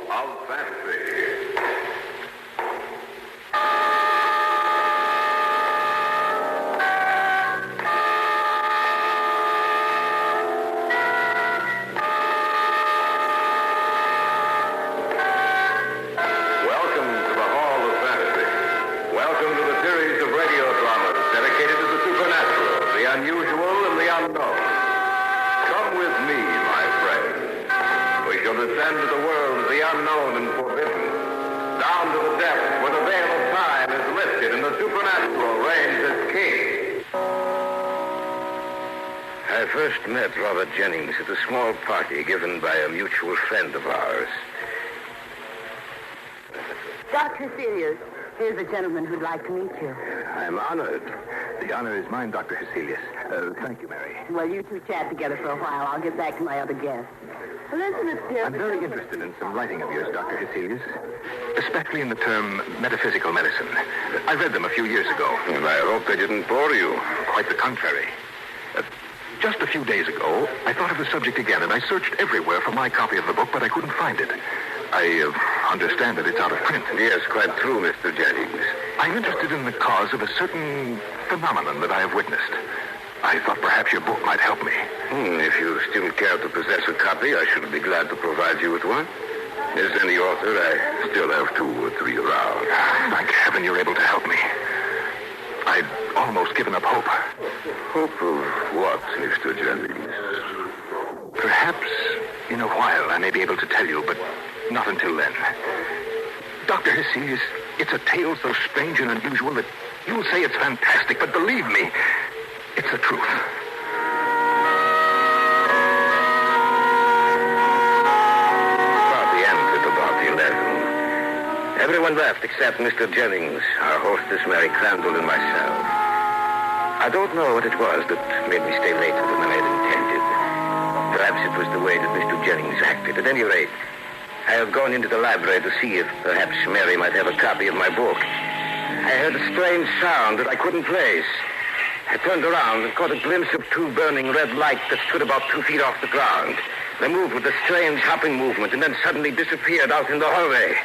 Hall of Fantasy. Descend to the world of the unknown and forbidden, down to the depths where the veil of time is lifted and the supernatural reigns as king. I first met Robert Jennings at a small party given by a mutual friend of ours. Dr. Heselius, here's a gentleman who'd like to meet you. I'm honored. The honor is mine, Dr. Heselius. Thank you, Mary. Well, you two chat together for a while. I'll get back to my other guests. Elizabeth, dear. I'm very interested in some writing of yours, Dr. Heselius, especially in the term metaphysical medicine. I read them a few years ago. And I hope they didn't bore you. Quite the contrary. Just a few days ago, I thought of the subject again, and I searched everywhere for my copy of the book, but I couldn't find it. I understand that it's out of print. Yes, quite true, Mr. Jennings. I'm interested in the cause of a certain phenomenon that I have witnessed. I thought perhaps your book might help me. If you still care to possess a copy, I should be glad to provide you with one. As any author, I still have 2 or 3 around. Thank heaven you're able to help me. I'd almost given up hope. Hope of what, Mr. Jennings? Perhaps in a while I may be able to tell you, but not until then. Dr. Heselius, it's a tale so strange and unusual that you'll say it's fantastic, but believe me, it's the truth. Party ended about 11. Everyone left except Mr. Jennings, our hostess Mary Crandall, and myself. I don't know what it was that made me stay later than I had intended. Perhaps it was the way that Mr. Jennings acted. At any rate, I had gone into the library to see if perhaps Mary might have a copy of my book. I heard a strange sound that I couldn't place. I turned around and caught a glimpse of 2 burning red lights that stood about 2 feet off the ground. They moved with a strange hopping movement and then suddenly disappeared out in the hallway.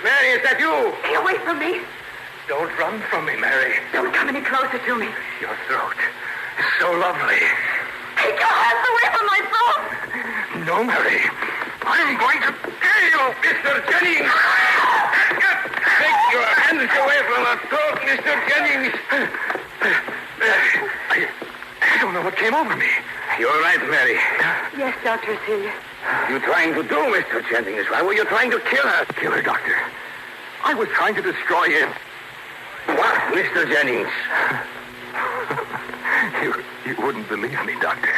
Mary, is that you? Stay away from me. Don't run from me, Mary. Don't come any closer to me. Your throat is so lovely. Take your hands away from my throat. No, Mary. I'm going to kill you, Mr. Jennings. Take your hands away from her throat, Mr. Jennings. I don't know what came over me. You're right, Mary. Yes, Dr. Heselius. You trying to do, Mr. Jennings? Why were you trying to kill her? Kill her, Doctor. I was trying to destroy him. What, Mr. Jennings? You wouldn't believe me, Doctor.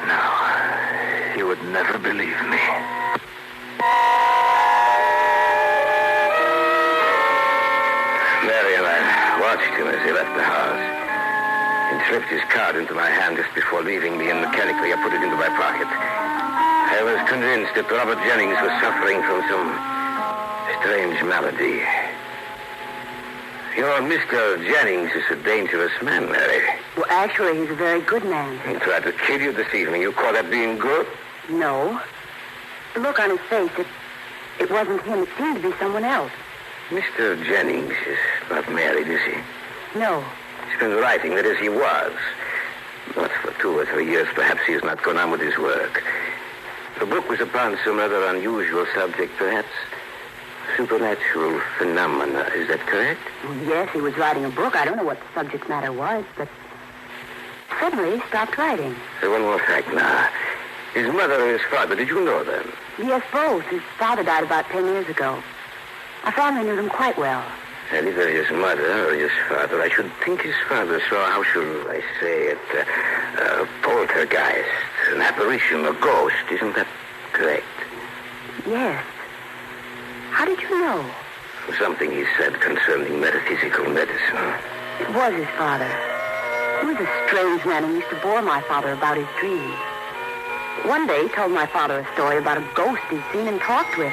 No, you would never believe me. Mary and I watched him as he left the house. He slipped his card into my hand just before leaving me, and mechanically I put it into my pocket. I was convinced that Robert Jennings was suffering from some strange malady. Your Mr. Jennings is a dangerous man, Mary. Well, actually, he's a very good man. He tried to kill you this evening. You call that being good? No. The look on his face, it wasn't him. It seemed to be someone else. Mr. Jennings is not married, is he? No. He's been writing, that is, he was. But for 2 or 3 years, perhaps he has not gone on with his work. The book was upon some rather unusual subject, perhaps. Supernatural phenomena. Is that correct? Yes, he was writing a book. I don't know what the subject matter was, but suddenly he stopped writing. So one more fact now. His mother and his father, did you know them? Yes, both. His father died about 10 years ago. Our family knew them quite well. And either his mother or his father. I should think his father saw, how shall I say it, a poltergeist, an apparition, a ghost. Isn't that correct? Yes. How did you know? Something he said concerning metaphysical medicine. It was his father. He was a strange man and used to bore my father about his dreams. One day he told my father a story about a ghost he'd seen and talked with.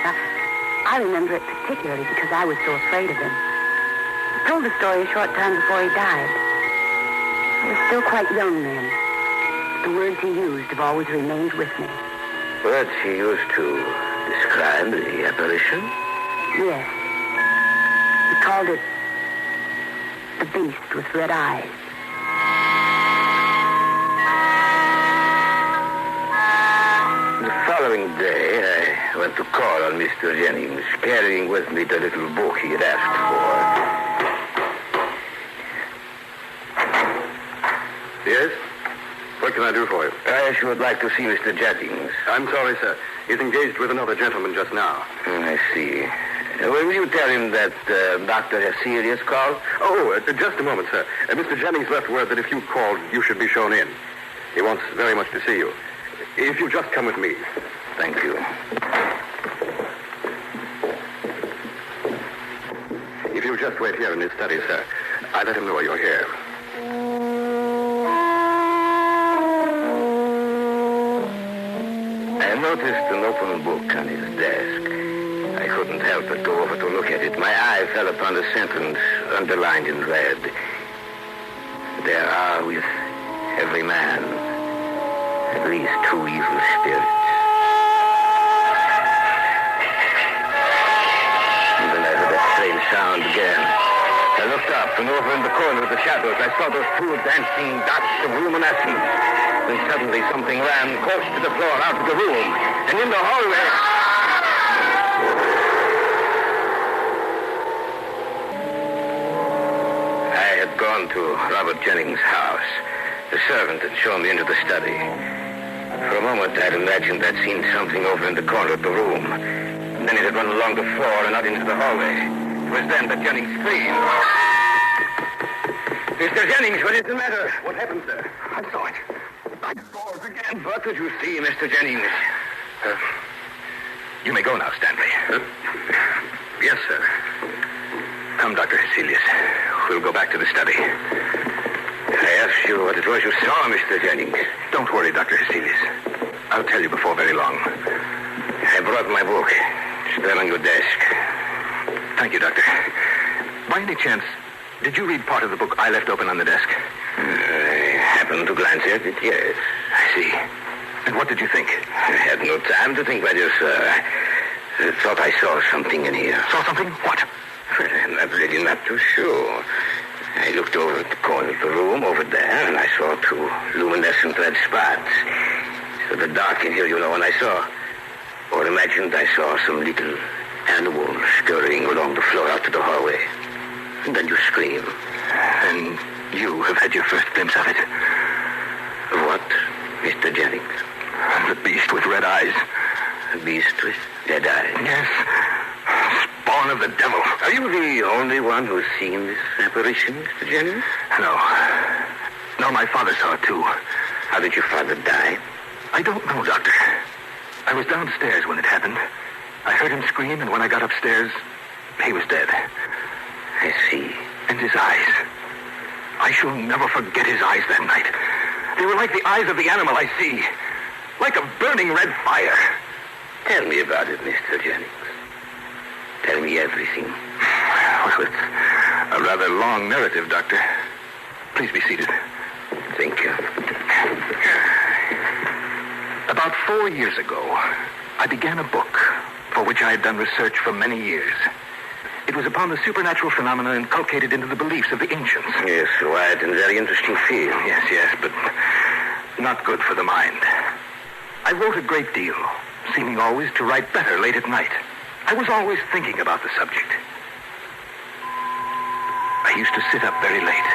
I remember it particularly because I was so afraid of him. He told the story a short time before he died. I was still quite young then. The words he used have always remained with me. But he used to describe the apparition? Yes. He called it the beast with red eyes. The following day, I went to call on Mr. Jennings, carrying with me the little book he had asked for. Yes? What can I do for you? I should like to see Mr. Jennings. I'm sorry, sir. He's engaged with another gentleman just now. I see. Will you tell him that Dr. Hesselius called? Oh, just a moment, sir. Mr. Jennings left word that if you called, you should be shown in. He wants very much to see you. If you'll just come with me. Thank you. If you'll just wait here in his study, sir. I let him know you're here. I noticed an open book on his desk. I couldn't help but go over to look at it. My eye fell upon a sentence underlined in red. There are with every man at least 2 evil spirits. And then I heard that strange sound again. I looked up, and over in the corner of the shadows, I saw those 2 dancing dots of luminescence. Then suddenly something ran close to the floor out of the room, and in the hallway... I had gone to Robert Jennings' house. The servant had shown me into the study. For a moment, I'd imagined I'd seen something over in the corner of the room. And then it had run along the floor and out into the hallway. It was then that Jennings screamed. Mr. Jennings, what is the matter? What happened, sir? I saw it. I saw it again. What did you see, Mr. Jennings? You may go now, Stanley. Yes, sir. Come, Dr. Hesselius. We'll go back to the study. I asked you what it was you saw, Mr. Jennings. Don't worry, Dr. Hesselius. I'll tell you before very long. I brought my book. It's there on your desk. Thank you, Doctor. By any chance, did you read part of the book I left open on the desk? I happened to glance at it, yes. I see. And what did you think? I had no time to think, my dear sir. I thought I saw something in here. Saw something? What? I'm really not too sure. I looked over at the corner of the room, over there, and I saw 2 luminescent red spots. So the dark in here, you know, and I saw, or imagined I saw some little animal scurrying along the floor out to the hallway. And then you scream. And you have had your first glimpse of it? What, Mr. Jennings? The beast with red eyes. The beast with red eyes? Yes. Spawn of the devil. Are you the only one who's seen this apparition, Mr. Jennings? No. No, my father saw it, too. How did your father die? I don't know, Doctor. I was downstairs when it happened. I heard him scream, and when I got upstairs, he was dead. I see. And his eyes. I shall never forget his eyes that night. They were like the eyes of the animal I see. Like a burning red fire. Tell me about it, Mr. Jennings. Tell me everything. Well, it's a rather long narrative, Doctor. Please be seated. Thank you. About 4 years ago, I began a book for which I had done research for many years. It was upon the supernatural phenomena inculcated into the beliefs of the ancients. Yes, a wide and very interesting field. Yes, but not good for the mind. I wrote a great deal, seeming always to write better late at night. I was always thinking about the subject. I used to sit up very late,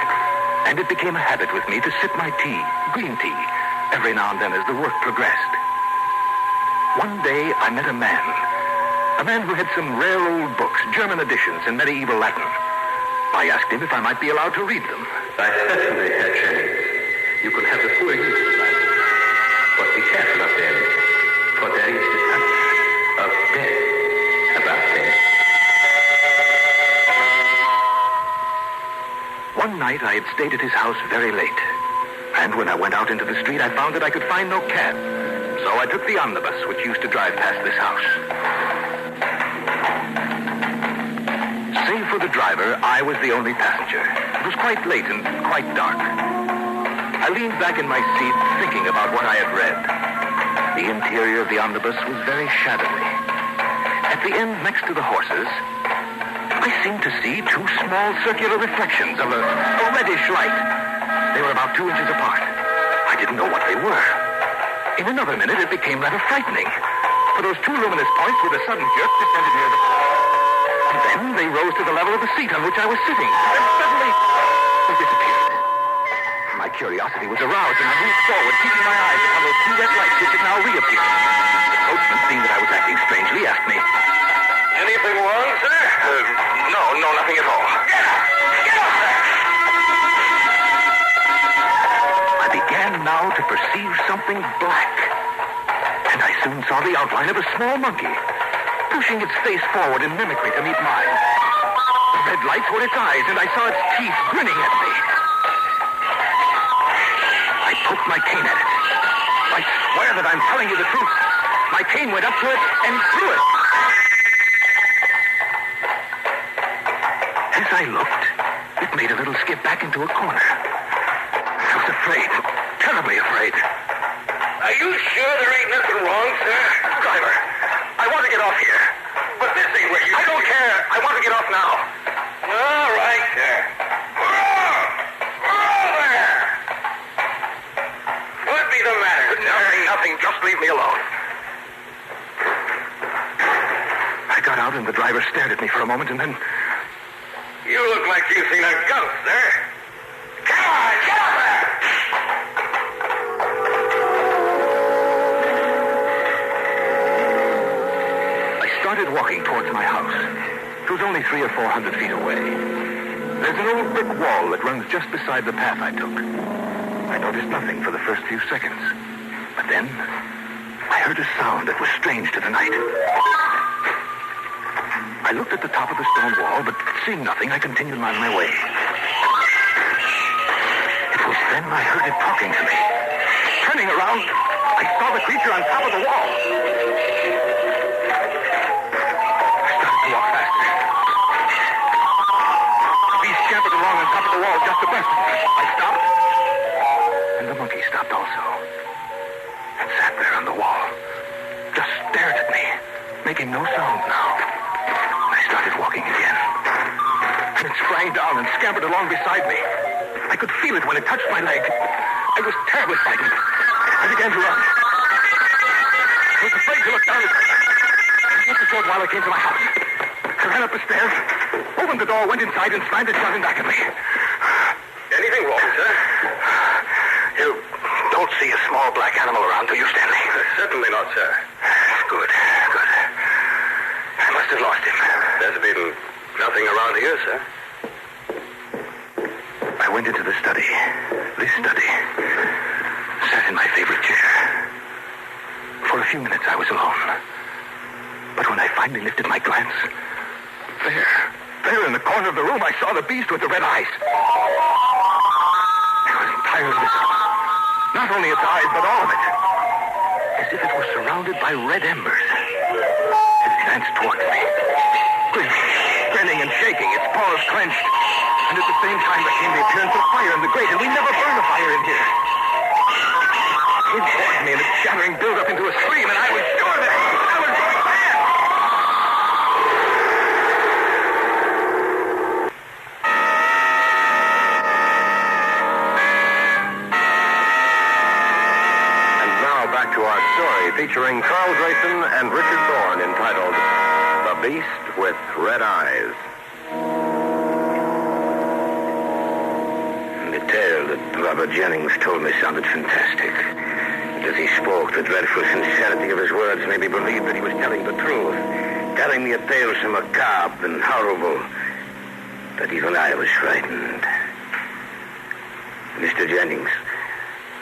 and it became a habit with me to sip my tea, green tea, every now and then as the work progressed. One day I met a man who had some rare old books, German editions in medieval Latin. I asked him if I might be allowed to read them. By certainly, Herr Jennings. You can have the full use tonight. But be careful of them, for there is the touch of death about them. One night I had stayed at his house very late. And when I went out into the street, I found that I could find no cab. So I took the omnibus, which used to drive past this house. Save for the driver, I was the only passenger. It was quite late and quite dark. I leaned back in my seat, thinking about what I had read. The interior of the omnibus was very shadowy. At the end, next to the horses, I seemed to see two small circular reflections of a reddish light. They were about 2 inches apart. I didn't know what they were. In another minute, it became rather frightening, for those two luminous points with a sudden jerk descended near the floor. And then they rose to the level of the seat on which I was sitting. And suddenly, they disappeared. My curiosity was aroused, and I moved forward, keeping my eyes upon those two red lights which had now reappeared. The coachman, seeing that I was acting strangely, asked me, Anything wrong, sir? No, nothing at all. Get up! Get up there! I began now to perceive something black, and I soon saw the outline of a small monkey, pushing its face forward in mimicry to meet mine. The red lights were its eyes, and I saw its teeth grinning at me. I poked my cane at it. I swear that I'm telling you the truth. My cane went up to it and threw it. As I looked, it made a little skip back into a corner. I was afraid, terribly afraid. Are you sure there ain't nothing wrong, sir? Driver, I want to get off here. But this ain't where you... I don't care. I want to get off now. All right, sir. There! What'd be the matter, sir? Nothing. Just leave me alone. I got out, and the driver stared at me for a moment, and then... You look like you've seen a ghost, sir. Come on, get up there! I started walking towards my house. It was only 300 or 400 feet away. There's an old brick wall that runs just beside the path I took. I noticed nothing for the first few seconds. But then, I heard a sound that was strange to the night. I looked at the top of the stone wall, but seeing nothing, I continued on my way. It was then I heard it talking to me. Turning around, I saw the creature on top of the wall. I started to walk faster. The beast scampered along on top of the wall just abreast of me. I stopped, and the monkey stopped also. And sat there on the wall, just stared at me, making no sound now. Walking again. And it sprang down and scampered along beside me. I could feel it when it touched my leg. I was terribly frightened. I began to run. I was afraid to look down at it. Just a short while I came to my house. I ran up the stairs, opened the door, went inside, and slammed it shut in back of me. Anything wrong, sir? You don't see a small black animal around, do you, Stanley? Certainly not, sir. Good. I must have lost him. There's been nothing around here, sir. I went into the study. This study. Sat in my favorite chair. For a few minutes I was alone. But when I finally lifted my glance, there in the corner of the room, I saw the beast with the red eyes. I was entirely visible. Not only its eyes, but all of it. As if it were surrounded by red embers. It advanced towards me. Grinning and shaking, its paws clenched. And at the same time there came the appearance of fire in the grate, and we never burn a fire in here. It came towards me, and its shattering built up into a scream, and I was sure that I was going mad. And now back to our story featuring Carl Grayson and Richard Thorne, entitled The Beast with Red Eyes. The tale that Robert Jennings told me sounded fantastic. As he spoke, the dreadful sincerity of his words made me believe that he was telling the truth, telling me a tale so macabre and horrible that even I was frightened. Mr. Jennings,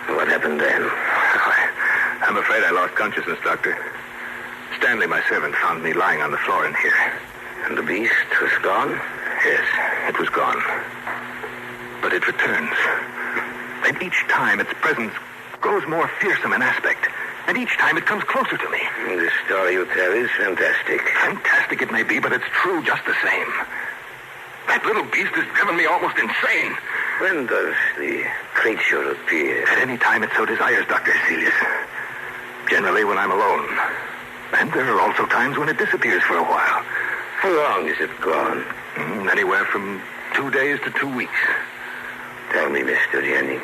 what happened then? I'm afraid I lost consciousness, Doctor. Stanley, my servant, found me lying on the floor in here. And the beast was gone? Yes, it was gone. But it returns. And each time its presence grows more fearsome in aspect. And each time it comes closer to me. The story you tell is fantastic. Fantastic it may be, but it's true just the same. That little beast has driven me almost insane. When does the creature appear? At any time it so desires, Dr. Celius. Generally when I'm alone. And there are also times when it disappears for a while. How long is it gone? Anywhere from 2 days to 2 weeks. Tell me, Mr. Jennings.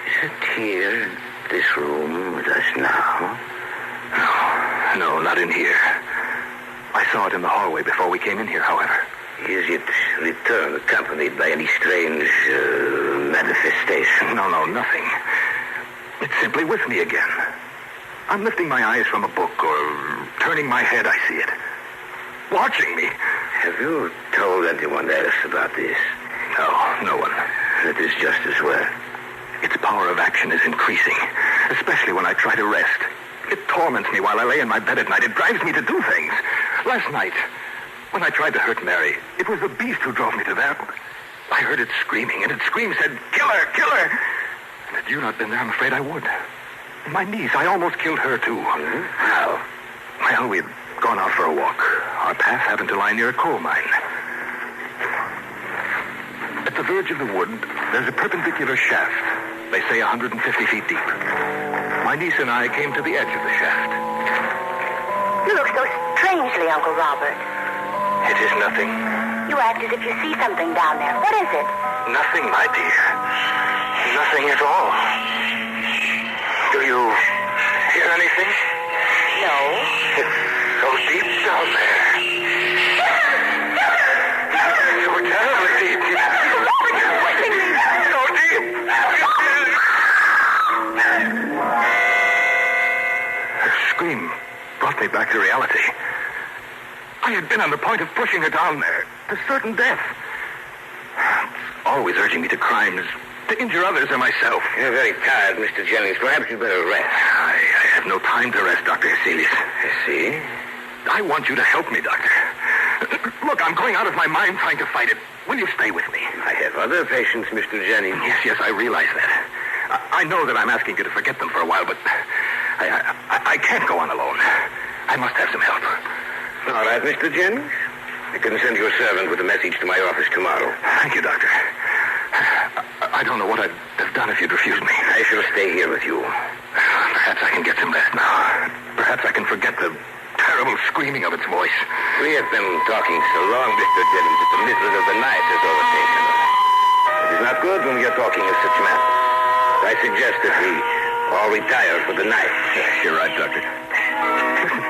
Is it here in this room with us now? No, not in here. I saw it in the hallway before we came in here, however. Is it returned accompanied by any strange manifestation? No, nothing. It's simply with me again. I'm lifting my eyes from a book or turning my head, I see it. Watching me. Have you told anyone else about this? No one. That is just as well. Its power of action is increasing, especially when I try to rest. It torments me while I lay in my bed at night. It drives me to do things. Last night, when I tried to hurt Mary, it was the beast who drove me to that. I heard it screaming, and its scream said, "Kill her, kill her!" And had you not been there, I'm afraid I would. My niece, I almost killed her, too. Mm-hmm. How? Well, we'd gone out for a walk. Our path happened to lie near a coal mine. At the verge of the wood, there's a perpendicular shaft. They say 150 feet deep. My niece and I came to the edge of the shaft. You look so strangely, Uncle Robert. It is nothing. You act as if you see something down there. What is it? Nothing, my dear. Nothing at all. Do you hear anything? No. It's so deep down there. So terribly deep. So deep. Her scream brought me back to reality. I had been on the point of pushing her down there to certain death. It's always urging me to crimes, to injure others or myself. You're very tired, Mr. Jennings. Perhaps you'd better rest. I have no time to rest, Dr. Hesselius. I see. I want you to help me, Doctor. Look, I'm going out of my mind trying to fight it. Will you stay with me? I have other patients, Mr. Jennings. Yes, I realize that. I know that I'm asking you to forget them for a while, but I can't go on alone. I must have some help. All right, Mr. Jennings. I can send you a servant with a message to my office tomorrow. Thank you, Doctor. I don't know what I'd have done if you'd refused me. I shall stay here with you. Perhaps I can get some rest now. Perhaps I can forget the terrible screaming of its voice. We have been talking so long, Mr. Jennings, that the misery of the night has overtaken us. It is not good when we are talking of such matters. I suggest that we all retire for the night. You're right, Doctor. Listen.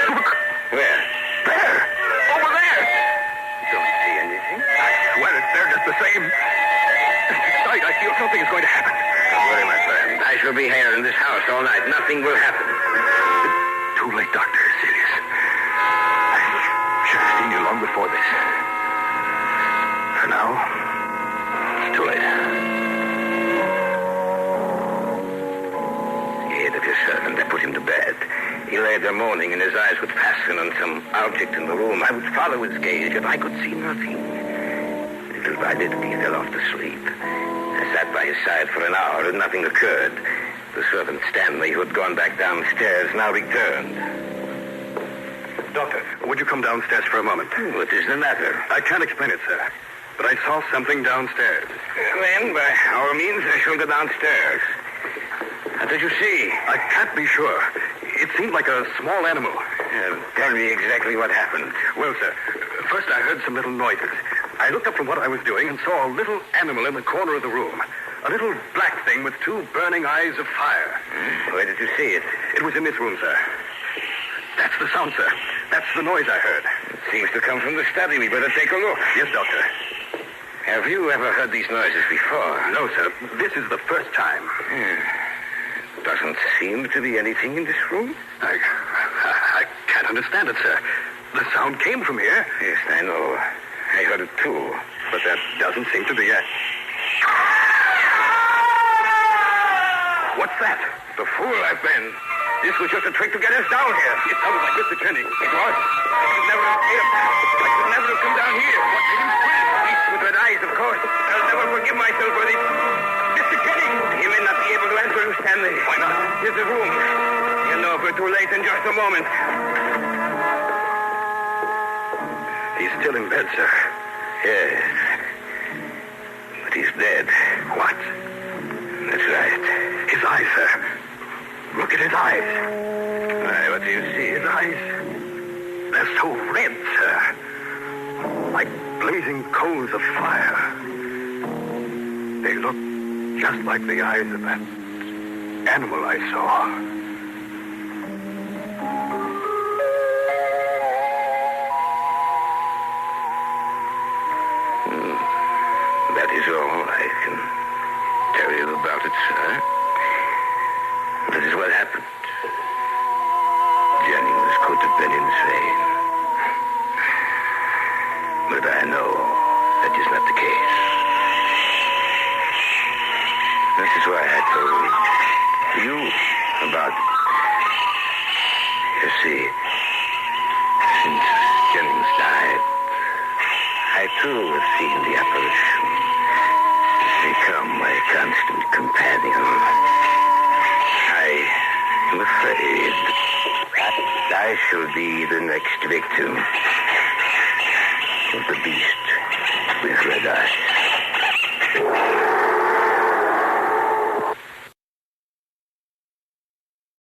Look. Where? There. Over there. Don't see anything. I swear it's there just the same. Sight, I feel something is going to happen. Don't worry, my friend. I shall be here in this house all night. Nothing will happen. Too late, Dr. Hesselius. I should have seen you long before this. For now, it's too late. Scared of your servant, I put him to bed. He lay there moaning, and his eyes would fasten on some object in the room. I would follow his gaze, yet I could see nothing. Little by little, he fell off to sleep. I sat by his side for an hour, and nothing occurred. The servant Stanley, who had gone back downstairs, now returned. Doctor, would you come downstairs for a moment? What is the matter? I can't explain it, sir, but I saw something downstairs. Then, by all means, I shall go downstairs. What did you see? I can't be sure. It seemed like a small animal. Tell me exactly what happened. Well, sir, first I heard some little noises. I looked up from what I was doing and saw a little animal in the corner of the room. A little black thing with two burning eyes of fire. Where did you see it? It was in this room, sir. That's the sound, sir. That's the noise I heard. It seems to come from the study. We better take a look. Yes, Doctor. Have you ever heard these noises before? No, sir. This is the first time. Doesn't seem to be anything in this room. I can't understand it, sir. The sound came from here. Yes, I know. I heard it, too. But that doesn't seem to be it. What's that? The fool I've been. This was just a trick to get us down here. It sounded like Mr. Jennings. It was. I could never have made a path. I could never have come down here. What made him scream? Beast with red eyes, of course. I'll never forgive myself for this. Mr. Jennings! You may not be able to answer him, Stanley. Why not? Here's the room. You'll know if we're too late in just a moment. He's still in bed, sir. Yes. But he's dead. What? That's right. His eyes, sir. at his eyes. Why, what do you see? His eyes, they're so red, sir. Like blazing coals of fire. They look just like the eyes of that animal I saw. That is all I can tell you about it, sir. That is what happened. Jennings could have been insane. But I know that is not the case. This is why I told you about it. You see, since Jennings died, I too have seen the apparition become my constant companion. I am afraid I shall be the next victim of the beast with red eyes.